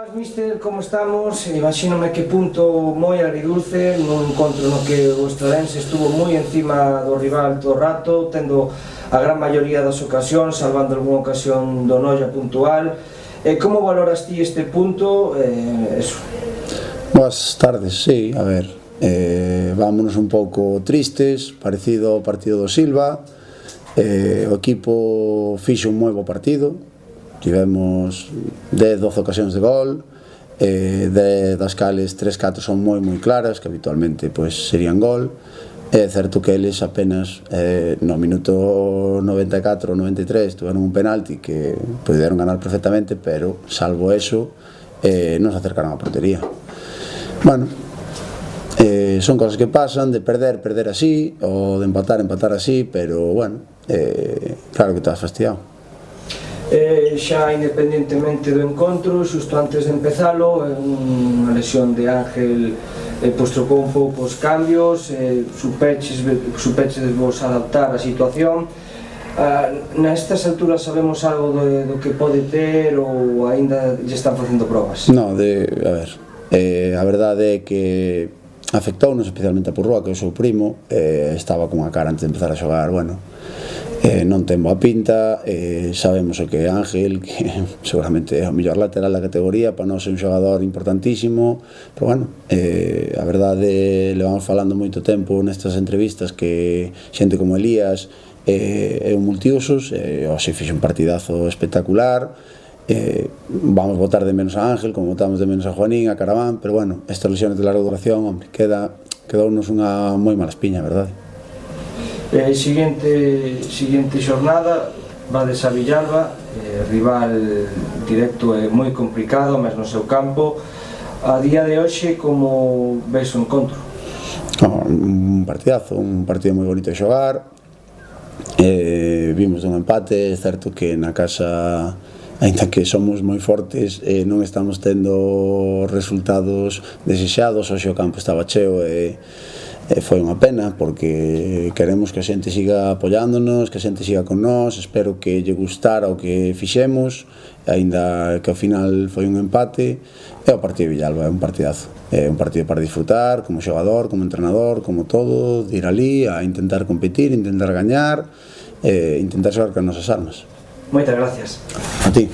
Boas, mister, como estamos? Imagínome que punto moi agridulce nun encontro no que o Estradense estuvo moi encima do rival todo o rato, tendo a gran maioría das ocasións, salvando algunha ocasión do Noia puntual. Como valoras ti este punto? Eso. Boas tardes, sí, a ver, vámonos un pouco tristes, parecido ao partido do Silva. O equipo fixo un moi bo partido, tivemos 10-12 ocasións de gol, das cales 3-4 son moi claras, que habitualmente serían gol. É certo que eles apenas no minuto 94 ou 93 tuveron un penalti que puderon ganar perfectamente, pero salvo eso non se acercaron á portería. Bueno, son cosas que pasan, de perder así, ou de empatar así, pero bueno, claro que estás fastidiado. Xa independentemente do encontro, xusto antes de empezalo, unha lesión de Ángel trocou un pouco os cambios, supeches vos adaptar á situación. Nestas alturas sabemos algo do que pode ter ou aínda lle están facendo probas? Non, a ver, a verdade é que afectounos especialmente a Purroa, que é o seu primo, estaba con a cara antes de empezar a xogar, bueno, non ten boa pinta, sabemos o que é Ángel, que seguramente é o mellor lateral da categoría, para nós é un xogador importantísimo, pero bueno, a verdade, levamos falando moito tempo nestas entrevistas que xente como Elías é un multiusos, hoxe fixe un partidazo espectacular. Vamos botar de menos a Ángel, como botamos de menos a Juanín, a Caraván, pero bueno, estas lesiones de larga duración, hombre, quedounos unha moi mala espiña, verdade? Siguiente xornada, vades a Villalba, rival directo é moi complicado, mas no seu campo. A día de hoxe, como ves o encontro? Un partidazo, un partido moi bonito de xogar. Vimos un empate, é certo que na casa, aínda que somos moi fortes, non estamos tendo resultados desexados. Hoxe o campo estaba cheo e foi unha pena, porque queremos que a xente siga apoiándonos, que a xente siga con nós. Espero que lle gustara o que fixemos, aínda que ao final foi un empate. É o partido de Villalba, é un partidazo, é un partido para disfrutar, como xogador, como entrenador, como todo, de ir ali a intentar competir, intentar gañar, intentar xogar con as nosas armas. Moitas gracias. A ti.